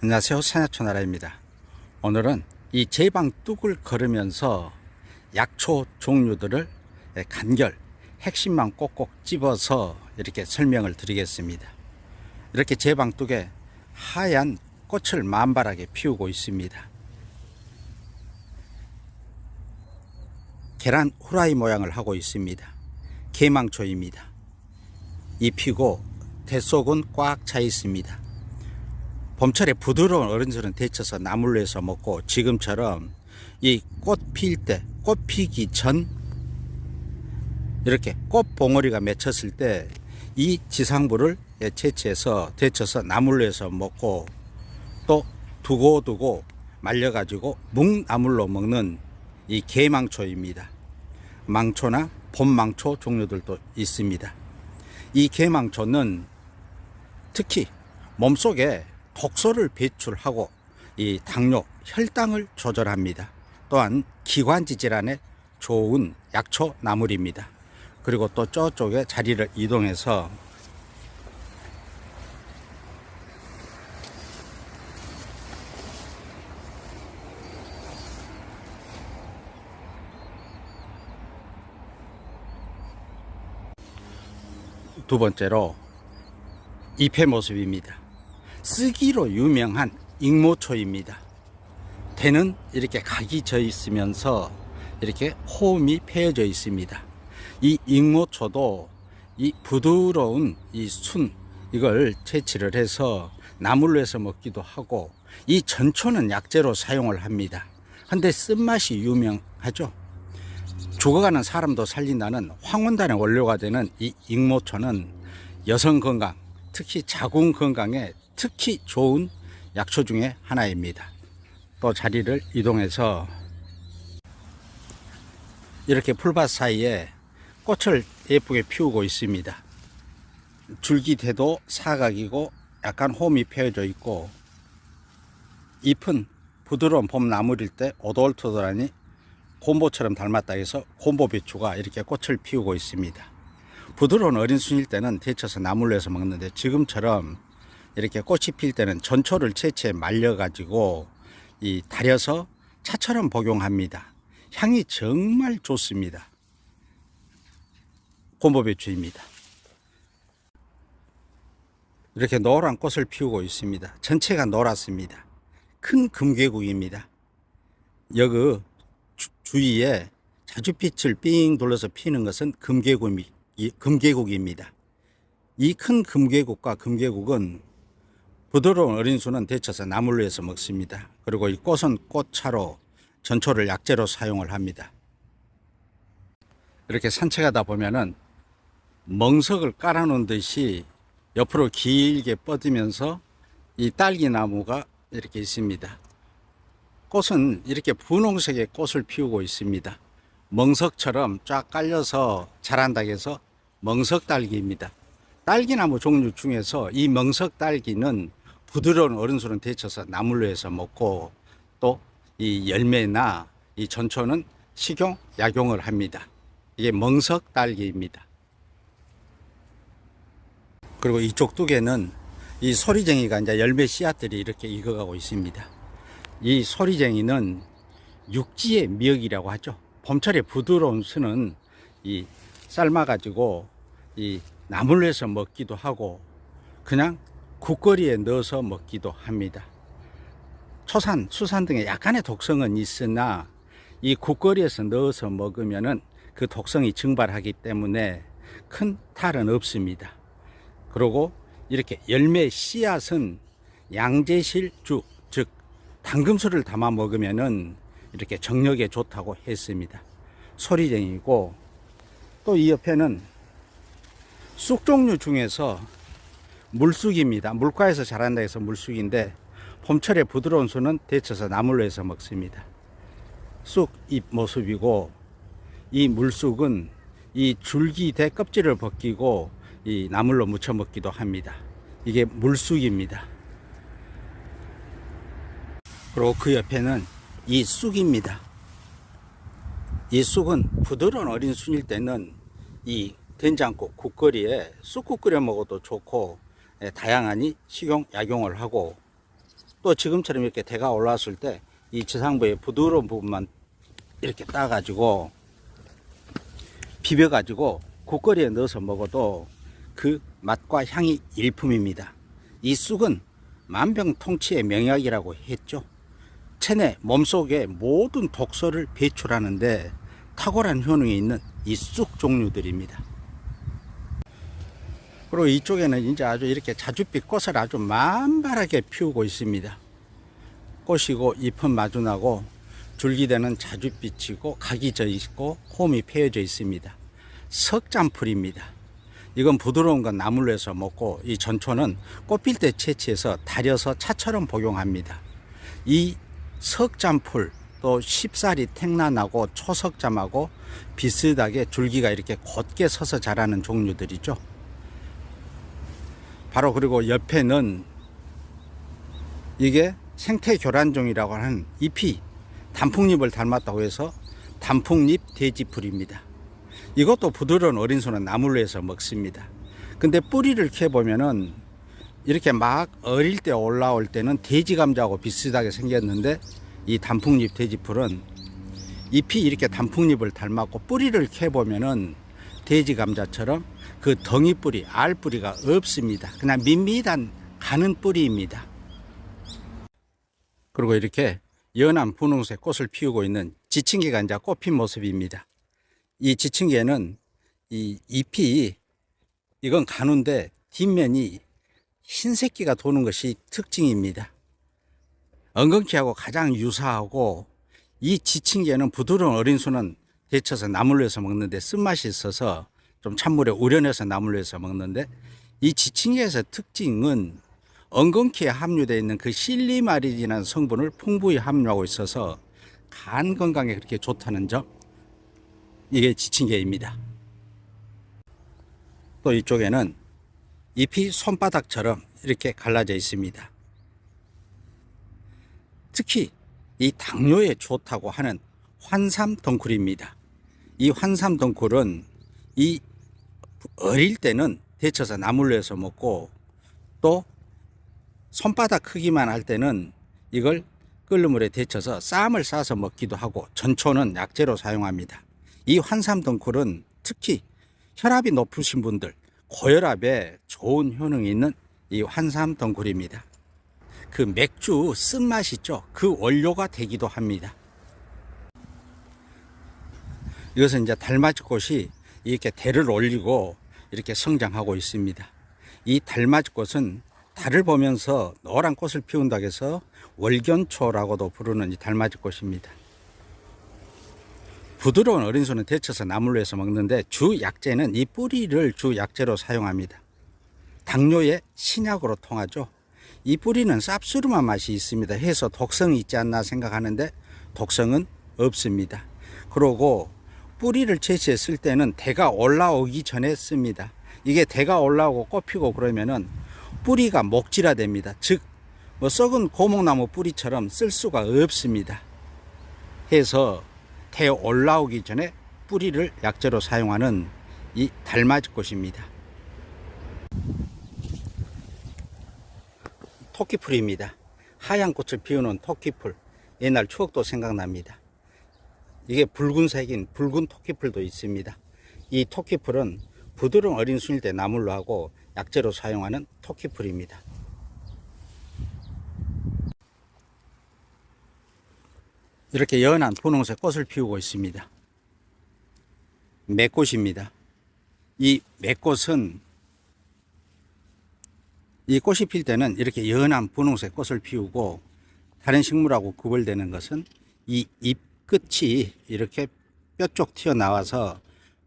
안녕하세요, 산야초나라입니다. 오늘은 이 제방뚝을 걸으면서 약초 종류들을 간결 핵심만 꼭꼭 집어서 이렇게 설명을 드리겠습니다. 이렇게 제방뚝에 하얀 꽃을 만발하게 피우고 있습니다. 계란 후라이 모양을 하고 있습니다. 개망초입니다. 잎이고 대속은 꽉 차 있습니다. 봄철에 부드러운 어른들은 데쳐서 나물로 해서 먹고, 지금처럼 이 꽃 필 때, 꽃 피기 전 이렇게 꽃 봉오리가 맺혔을 때 이 지상부를 채취해서 데쳐서 나물로 해서 먹고, 또 두고 말려가지고 묵나물로 먹는 이 개망초입니다. 망초나 봄망초 종류들도 있습니다. 이 개망초는 특히 몸속에 독소를 배출하고 이 당뇨, 혈당을 조절합니다. 또한 기관지 질환에 좋은 약초 나물입니다. 그리고 또 저쪽에 자리를 이동해서 두 번째로 잎의 모습입니다. 쓰기로 유명한 익모초입니다. 대는 이렇게 각이 져 있으면서 이렇게 호음이 패여져 있습니다. 이 익모초도 이 부드러운 이 순, 이걸 채취를 해서 나물로 해서 먹기도 하고, 이 전초는 약재로 사용을 합니다. 근데 쓴맛이 유명하죠. 죽어가는 사람도 살린다는 황혼단의 원료가 되는 이 익모초는 여성 건강, 특히 자궁 건강에 특히 좋은 약초 중에 하나입니다. 또 자리를 이동해서 이렇게 풀밭 사이에 꽃을 예쁘게 피우고 있습니다. 줄기대도 사각이고 약간 홈이 패여져 있고, 잎은 부드러운 봄나물일 때 오돌토돌하니 곰보처럼 닮았다 해서 곰보배추가 이렇게 꽃을 피우고 있습니다. 부드러운 어린 순일 때는 데쳐서 나물로 해서 먹는데, 지금처럼 이렇게 꽃이 필 때는 전초를 채취해 말려가지고 이 달여서 차처럼 복용합니다. 향이 정말 좋습니다. 곰보배추입니다. 이렇게 노란 꽃을 피우고 있습니다. 전체가 노랗습니다. 큰 금괴국입니다. 여기 주위에 자줏빛을 삥 둘러서 피는 것은 금괴국입니다. 이 큰 금괴국과 금괴국은 부드러운 어린수는 데쳐서 나물로 해서 먹습니다. 그리고 이 꽃은 꽃차로 전초를 약재로 사용을 합니다. 이렇게 산책하다 보면은 멍석을 깔아놓은 듯이 옆으로 길게 뻗으면서 이 딸기나무가 이렇게 있습니다. 꽃은 이렇게 분홍색의 꽃을 피우고 있습니다. 멍석처럼 쫙 깔려서 자란다고 해서 멍석딸기입니다. 딸기나무 종류 중에서 이 멍석딸기는 부드러운 어른수는 데쳐서 나물로 해서 먹고, 또 이 열매나 이 전초는 식용, 약용을 합니다. 이게 멍석딸기입니다. 그리고 이쪽 뚝에는 이 소리쟁이가 이제 열매 씨앗들이 이렇게 익어가고 있습니다. 이 소리쟁이는 육지의 미역이라고 하죠. 봄철에 부드러운 순은 이 삶아가지고 이 나물로 해서 먹기도 하고, 그냥 국거리에 넣어서 먹기도 합니다. 초산, 수산 등의 약간의 독성은 있으나 이 국거리에서 넣어서 먹으면은 그 독성이 증발하기 때문에 큰 탈은 없습니다. 그리고 이렇게 열매 씨앗은 양재실주, 즉 당금술을 담아 먹으면은 이렇게 정력에 좋다고 했습니다. 소리쟁이고, 또 이 옆에는 쑥 종류 중에서 물쑥입니다. 물가에서 자란다 해서 물쑥인데, 봄철에 부드러운 수는 데쳐서 나물로 해서 먹습니다. 쑥 잎 모습이고, 이 물쑥은 이 줄기대 껍질을 벗기고 이 나물로 무쳐 먹기도 합니다. 이게 물쑥입니다. 그리고 그 옆에는 이 쑥입니다. 이 쑥은 부드러운 어린 순일 때는 이 된장국, 국거리에 쑥국 끓여 먹어도 좋고, 다양하니 식용, 약용을 하고, 또 지금처럼 이렇게 대가 올라왔을 때 이 지상부의 부드러운 부분만 이렇게 따가지고 비벼가지고 국거리에 넣어서 먹어도 그 맛과 향이 일품입니다. 이 쑥은 만병통치의 명약이라고 했죠. 체내 몸속의 모든 독소를 배출하는데 탁월한 효능이 있는 이 쑥 종류들입니다. 그리고 이쪽에는 이제 아주 이렇게 자줏빛 꽃을 아주 만발하게 피우고 있습니다. 꽃이고 잎은 마주나고 줄기대는 자줏빛이고 각이 져 있고 홈이 패여져 있습니다. 석잠풀입니다. 이건 부드러운 건 나물로 해서 먹고, 이 전초는 꽃필 때 채취해서 달여서 차처럼 복용합니다. 이 석잠풀 또 쉽사리 택란하고 초석잠하고 비슷하게 줄기가 이렇게 곧게 서서 자라는 종류들이죠. 바로 그리고 옆에는 이게 생태교란종이라고 하는 잎이 단풍잎을 닮았다고 해서 단풍잎 돼지풀입니다. 이것도 부드러운 어린 손은 나물로 해서 먹습니다. 근데 뿌리를 캐보면은 이렇게 막 어릴 때 올라올 때는 돼지감자하고 비슷하게 생겼는데, 이 단풍잎 돼지풀은 잎이 이렇게 단풍잎을 닮았고 뿌리를 캐보면은 돼지감자처럼 그 덩이뿌리, 알뿌리가 없습니다. 그냥 밋밋한 가는 뿌리입니다. 그리고 이렇게 연한 분홍색 꽃을 피우고 있는 지층개가 이제 꽃핀 모습입니다. 이 지층개는 이 잎이 이건 가는데 뒷면이 흰색기가 도는 것이 특징입니다. 엉겅퀴하고 가장 유사하고, 이 지층개는 부드러운 어린 순은 데쳐서 나물로 해서 먹는데 쓴맛이 있어서 좀 찬물에 우려내서 나물로 해서 먹는데, 이 지층개에서 특징은 엉겅퀴에 함유되어 있는 그 실리마린이라는 성분을 풍부히 함유하고 있어서 간 건강에 그렇게 좋다는 점, 이게 지층개입니다. 또 이쪽에는 잎이 손바닥처럼 이렇게 갈라져 있습니다. 특히 이 당뇨에 좋다고 하는 환삼덩쿨입니다. 이 환삼덩쿨은 이 어릴 때는 데쳐서 나물로 해서 먹고, 또 손바닥 크기만 할 때는 이걸 끓는 물에 데쳐서 쌈을 싸서 먹기도 하고, 전초는 약재로 사용합니다. 이 환삼덩쿨은 특히 혈압이 높으신 분들, 고혈압에 좋은 효능이 있는 이 환삼덩쿨입니다. 그 맥주 쓴맛 있죠? 그 원료가 되기도 합니다. 이것은 이제 달맞이꽃이 이렇게 대를 올리고 이렇게 성장하고 있습니다. 이 달맞이꽃은 달을 보면서 노란 꽃을 피운다고 해서 월견초라고도 부르는 이 달맞이꽃입니다. 부드러운 어린 순은 데쳐서 나물로 해서 먹는데 주 약재는 이 뿌리를 주 약재로 사용합니다. 당뇨의 신약으로 통하죠. 이 뿌리는 쌉스름한 맛이 있습니다. 해서 독성이 있지 않나 생각하는데 독성은 없습니다. 그리고 뿌리를 채취했을 때는 대가 올라오기 전에 씁니다. 이게 대가 올라오고 꽃피고 그러면은 뿌리가 목질화됩니다. 즉 썩은 고목나무 뿌리처럼 쓸 수가 없습니다. 해서 대 올라오기 전에 뿌리를 약재로 사용하는 이 달맞이꽃입니다. 토끼풀입니다. 하얀 꽃을 피우는 토끼풀, 옛날 추억도 생각납니다. 이게 붉은색인 붉은 토끼풀도 있습니다. 이 토끼풀은 부드러운 어린 순일 때 나물로 하고 약재로 사용하는 토끼풀입니다. 이렇게 연한 분홍색 꽃을 피우고 있습니다. 맥꽃입니다. 이 맥꽃은 이 꽃이 필 때는 이렇게 연한 분홍색 꽃을 피우고, 다른 식물하고 구별되는 것은 이 잎 끝이 이렇게 뼈쪽 튀어나와서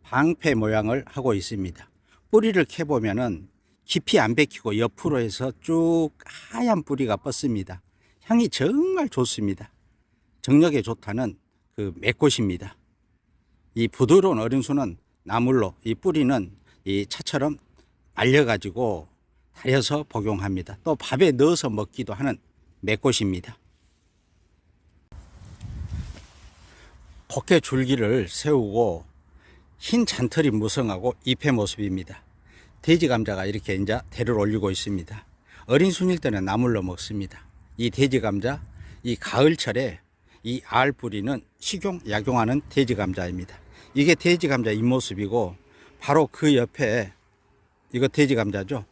방패 모양을 하고 있습니다. 뿌리를 캐보면은 깊이 안 베끼고 옆으로 해서 쭉 하얀 뿌리가 뻗습니다. 향이 정말 좋습니다. 정력에 좋다는 그 맥꽃입니다. 이 부드러운 어린 순은 나물로, 이 뿌리는 이 차처럼 말려가지고 달여서 복용합니다. 또 밥에 넣어서 먹기도 하는 맥꽃입니다. 곱게 줄기를 세우고 흰 잔털이 무성하고 잎의 모습입니다. 돼지 감자가 이렇게 이제 대를 올리고 있습니다. 어린 순일 때는 나물로 먹습니다. 이 돼지감자, 이 가을철에 이 알 뿌리는 식용, 약용하는 돼지감자입니다. 이게 돼지감자 잎모습이고, 바로 그 옆에 이거 돼지감자죠.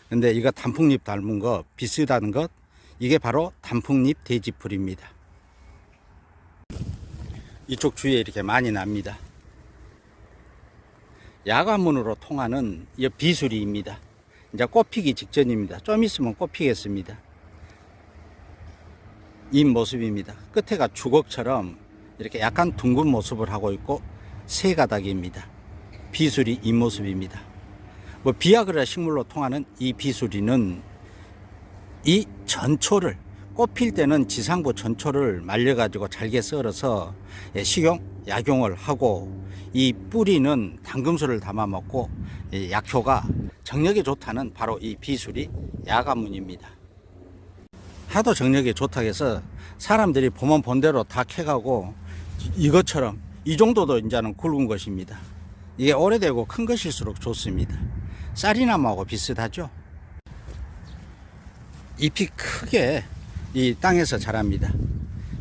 근데 이거 단풍잎 닮은 거, 비슷한 것, 이게 바로 단풍잎 돼지풀입니다. 이쪽 주위에 이렇게 많이 납니다. 야간문으로 통하는 이 비수리입니다. 이제 꽃피기 직전입니다. 좀 있으면 꽃피겠습니다. 이 모습입니다. 끝에가 주걱처럼 이렇게 약간 둥근 모습을 하고 있고 세 가닥입니다. 비수리 이 모습입니다. 비아그라 식물로 통하는 이 비수리는 이 전초를, 꽃필 때는 지상부 전초를 말려가지고 잘게 썰어서 식용, 약용을 하고, 이 뿌리는 당금술을 담아 먹고 약효가 정력에 좋다는 바로 이 비수리 야간문입니다. 하도 정력에 좋다고 해서 사람들이 보면 본대로 다 캐가고 이것처럼 이 정도도 이제는 굵은 것입니다. 이게 오래되고 큰 것일수록 좋습니다. 쌀이나무하고 비슷하죠. 잎이 크게 이 땅에서 자랍니다.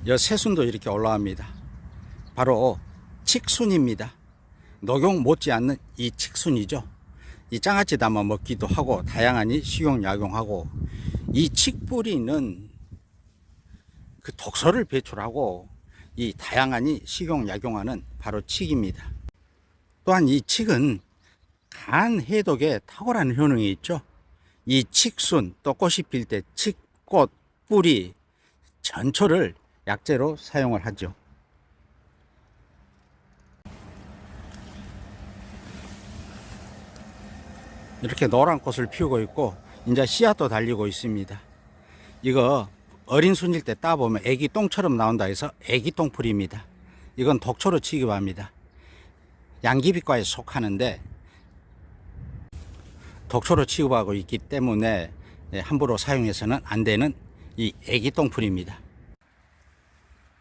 이 새순도 이렇게 올라옵니다. 바로 칡순입니다. 녹용 못지않는 이 칡순이죠. 이 장아찌 담아 먹기도 하고 다양하니 식용 약용하고, 이 칡뿌리는 그 독소를 배출하고 이 다양하니 식용 약용하는 바로 칡입니다. 또한 이 칡은 간 해독에 탁월한 효능이 있죠. 이 칡순, 또 꽃이 필 때 칡꽃 뿌리 전초를 약재로 사용을 하죠. 이렇게 노란 꽃을 피우고 있고 이제 씨앗도 달리고 있습니다. 이거 어린 순일 때 따보면 애기 똥처럼 나온다 해서 애기 똥풀입니다. 이건 독초로 취급합니다. 양귀비과에 속하는데 독초로 취급하고 있기 때문에 함부로 사용해서는 안 되는 이 애기 똥풀입니다.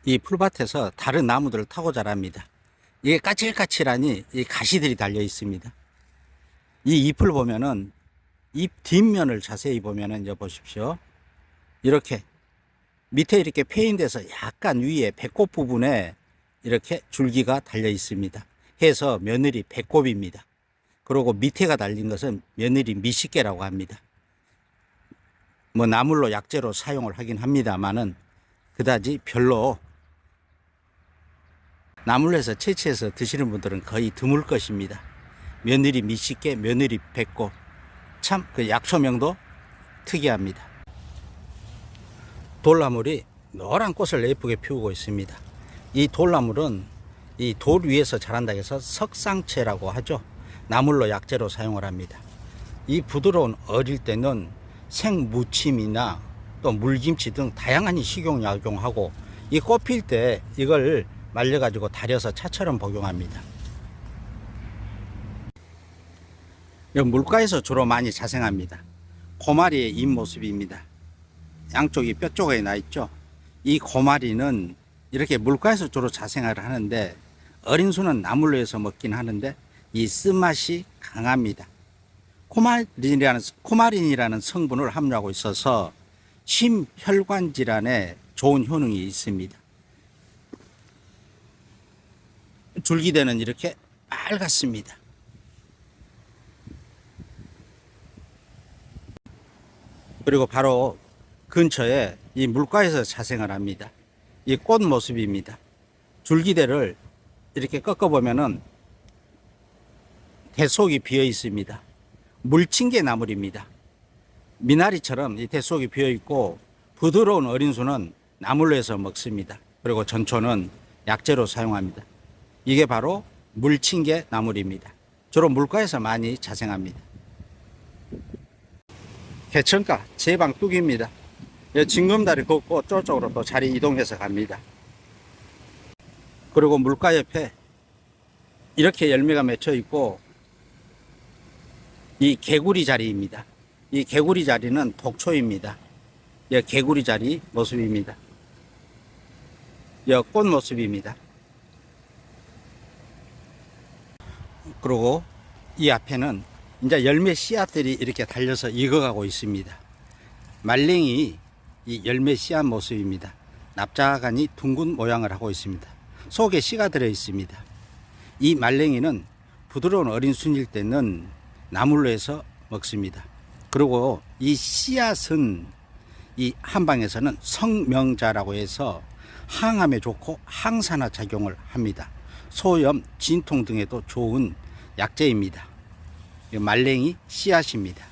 이 풀밭에서 다른 나무들을 타고 자랍니다. 이게 까칠까칠하니 이 가시들이 달려 있습니다. 이 잎을 보면은, 잎 뒷면을 자세히 보면은 이제 보십시오. 이렇게 밑에 이렇게 패인돼서 약간 위에 배꼽 부분에 이렇게 줄기가 달려 있습니다. 해서 며느리 배꼽입니다. 그리고 밑에가 달린 것은 며느리 미식개라고 합니다. 나물로 약재로 사용을 하긴 합니다만은 그다지 별로 나물로 해서 채취해서 드시는 분들은 거의 드물 것입니다. 며느리 미식개, 며느리 배꼽, 참 그 약초명도 특이합니다. 돌나물이 노란 꽃을 예쁘게 피우고 있습니다. 이 돌나물은 이 돌 위에서 자란다 해서 석상채라고 하죠. 나물로 약재로 사용을 합니다. 이 부드러운 어릴 때는 생무침이나 또 물김치 등 다양한 식용 약용하고, 이 꽃 필 때 이걸 말려가지고 달여서 차처럼 복용합니다. 물가에서 주로 많이 자생합니다. 고마리의 잎모습입니다. 양쪽이 뼈 조각이 나 있죠. 이 고마리는 이렇게 물가에서 주로 자생을 하는데, 어린 수는 나물로 해서 먹긴 하는데 이 쓴맛이 강합니다. 코마린이라는 성분을 함유하고 있어서 심혈관 질환에 좋은 효능이 있습니다. 줄기대는 이렇게 빨갛습니다. 그리고 바로 근처에 이 물가에서 자생을 합니다. 이 꽃 모습입니다. 줄기대를 이렇게 꺾어보면은 대속이 비어 있습니다. 물침개 나물입니다. 미나리처럼 이 대속이 비어 있고, 부드러운 어린 수는 나물로 해서 먹습니다. 그리고 전초는 약재로 사용합니다. 이게 바로 물침개 나물입니다. 주로 물가에서 많이 자생합니다. 개천가 제방 뚝입니다. 징검다리 걷고 저쪽으로 또 자리 이동해서 갑니다. 그리고 물가 옆에 이렇게 열매가 맺혀 있고, 이 개구리 자리입니다. 이 개구리 자리는 독초입니다. 이 개구리 자리 모습입니다. 이 꽃 모습입니다. 그리고 이 앞에는 이제 열매 씨앗들이 이렇게 달려서 익어가고 있습니다. 말랭이 이 열매 씨앗 모습입니다. 납작하니 둥근 모양을 하고 있습니다. 속에 씨가 들어 있습니다. 이 말랭이는 부드러운 어린 순일 때는 나물로 해서 먹습니다. 그리고 이 씨앗은 이 한방에서는 성명자라고 해서 항암에 좋고 항산화 작용을 합니다. 소염, 진통 등에도 좋은 약재입니다. 말랭이 씨앗입니다.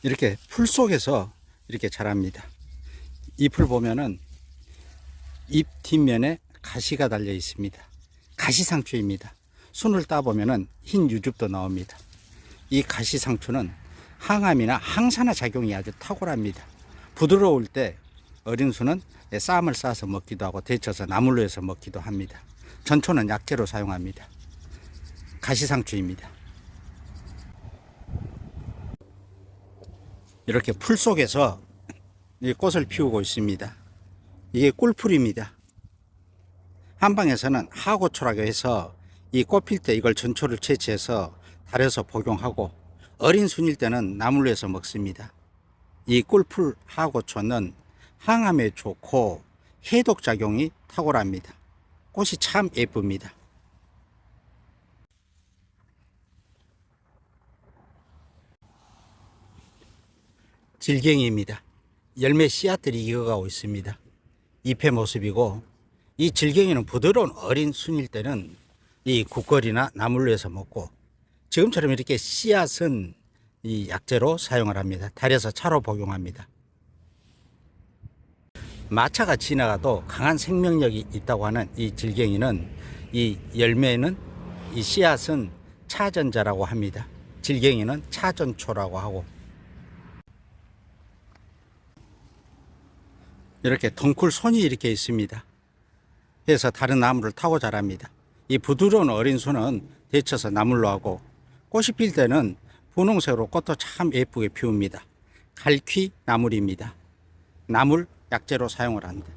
이렇게 풀 속에서 이렇게 자랍니다. 잎을 보면은 잎 뒷면에 가시가 달려 있습니다. 가시상추입니다. 순을 따보면은 흰 유즙도 나옵니다. 이 가시상추는 항암이나 항산화 작용이 아주 탁월합니다. 부드러울 때 어린 순은 쌈을 싸서 먹기도 하고 데쳐서 나물로 해서 먹기도 합니다. 전초는 약재로 사용합니다. 가시상추입니다. 이렇게 풀 속에서 이 꽃을 피우고 있습니다. 이게 꿀풀입니다. 한방에서는 하고초라고 해서 이 꽃 필 때 이걸 전초를 채취해서 달여서 복용하고 어린 순일 때는 나물로 해서 먹습니다. 이 꿀풀 하고초는 항암에 좋고 해독 작용이 탁월합니다. 꽃이 참 예쁩니다. 질갱이입니다. 열매 씨앗들이 익어가고 있습니다. 잎의 모습이고, 이 질갱이는 부드러운 어린 순일 때는 이 국거리나 나물로 해서 먹고, 지금처럼 이렇게 씨앗은 이 약재로 사용을 합니다. 달여서 차로 복용합니다. 마차가 지나가도 강한 생명력이 있다고 하는 이 질갱이는, 이 열매는, 이 씨앗은 차전자라고 합니다. 질갱이는 차전초라고 하고, 이렇게 덩쿨 손이 이렇게 있습니다. 그래서 다른 나무를 타고 자랍니다. 이 부드러운 어린 순은 데쳐서 나물로 하고, 꽃이 필 때는 분홍색으로 꽃도 참 예쁘게 피웁니다. 갈퀴 나물입니다. 나물 약재로 사용을 합니다.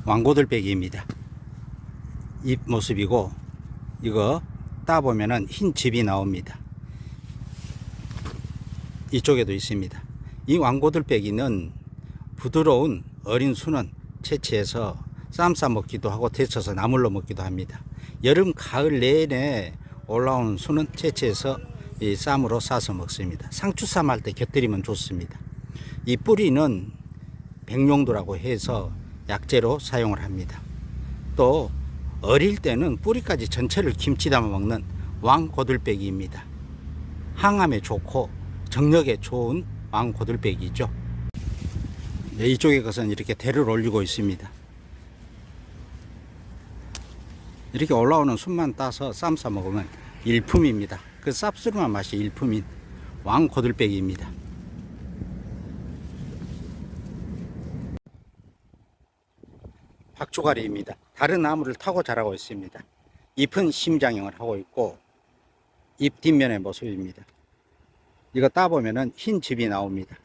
왕고들빼기입니다. 잎 모습이고, 이거 따보면은 흰 즙이 나옵니다. 이쪽에도 있습니다. 이 왕고들빼기는 부드러운 어린 순은 채취해서 쌈 싸 먹기도 하고 데쳐서 나물로 먹기도 합니다. 여름 가을 내내 올라오는 순은 채취해서 이 쌈으로 싸서 먹습니다. 상추쌈 할 때 곁들이면 좋습니다. 이 뿌리는 백룡도라고 해서 약재로 사용을 합니다. 또 어릴 때는 뿌리까지 전체를 김치 담아 먹는 왕고들빼기입니다. 항암에 좋고 정력에 좋은 왕고들빼기죠. 네, 이쪽에 것은 이렇게 대를 올리고 있습니다. 이렇게 올라오는 순만 따서 쌈 싸 먹으면 일품입니다. 그 쌉스름한 맛이 일품인 왕고들빼기입니다. 박주가리입니다. 다른 나무를 타고 자라고 있습니다. 잎은 심장형을 하고 있고, 잎 뒷면의 모습입니다. 이거 따보면은 흰 즙이 나옵니다.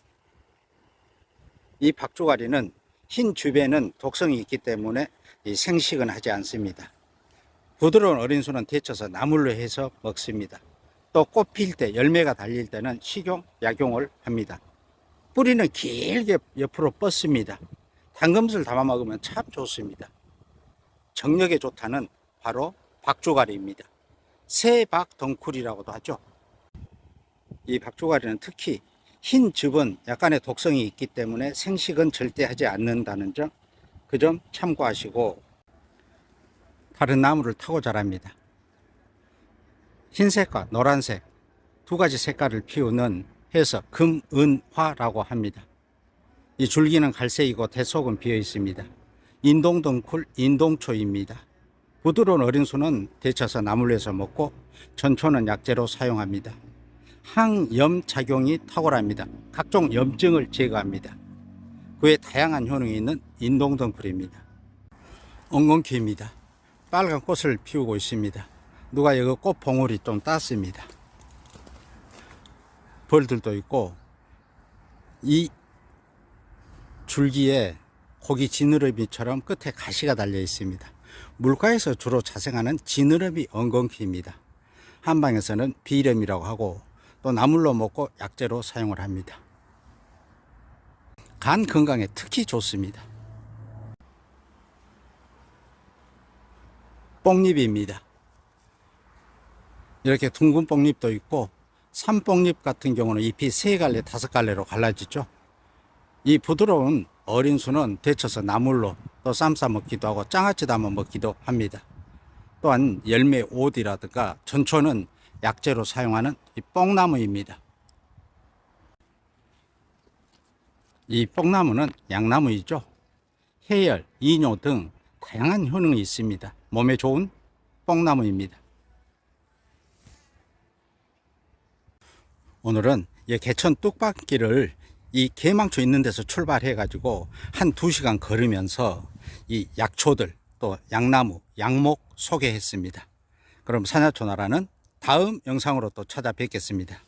이 박주가리는 흰 즙에는 독성이 있기 때문에 생식은 하지 않습니다. 부드러운 어린 순은 데쳐서 나물로 해서 먹습니다. 또 꽃 필 때 열매가 달릴 때는 식용, 약용을 합니다. 뿌리는 길게 옆으로 뻗습니다. 당금술 담아 먹으면 참 좋습니다. 정력에 좋다는 바로 박주가리입니다. 새박덩쿨이라고도 하죠. 이 박주가리는 특히 흰 즙은 약간의 독성이 있기 때문에 생식은 절대 하지 않는다는 점, 그 점 참고하시고, 다른 나무를 타고 자랍니다. 흰색과 노란색 두 가지 색깔을 피우는 해서 금은화라고 합니다. 이 줄기는 갈색이고 대속은 비어 있습니다. 인동덩쿨, 인동초입니다. 부드러운 어린 순은 데쳐서 나물로 해서 먹고, 전초는 약재로 사용합니다. 항염 작용이 탁월합니다. 각종 염증을 제거합니다. 그 외 다양한 효능이 있는 인동덩쿨입니다. 엉겅퀴입니다. 빨간 꽃을 피우고 있습니다. 누가 여기 꽃 봉오리 좀 땄습니다. 벌들도 있고, 이 줄기에 고기 지느러미처럼 끝에 가시가 달려 있습니다. 물가에서 주로 자생하는 지느러미 엉겅퀴입니다. 한방에서는 비렴이라고 하고 또 나물로 먹고 약재로 사용을 합니다. 간 건강에 특히 좋습니다. 뽕잎입니다. 이렇게 둥근 뽕잎도 있고 산뽕잎 같은 경우는 잎이 3갈래 5갈래로 갈라지죠. 이 부드러운 어린 순은 데쳐서 나물로 또 쌈 싸 먹기도 하고 장아찌 담아 먹기도 합니다. 또한 열매 옷이라든가 전초는 약재로 사용하는 이 뽕나무입니다. 이 뽕나무는 양나무이죠. 해열, 이뇨 등 다양한 효능이 있습니다. 몸에 좋은 뽕나무입니다. 오늘은 이 개천 뚝박길을 이 개망초 있는 데서 출발해 가지고 한 2시간 걸으면서 이 약초들 또 양나무, 양목 소개했습니다. 그럼 산야초나라는 다음 영상으로 또 찾아뵙겠습니다.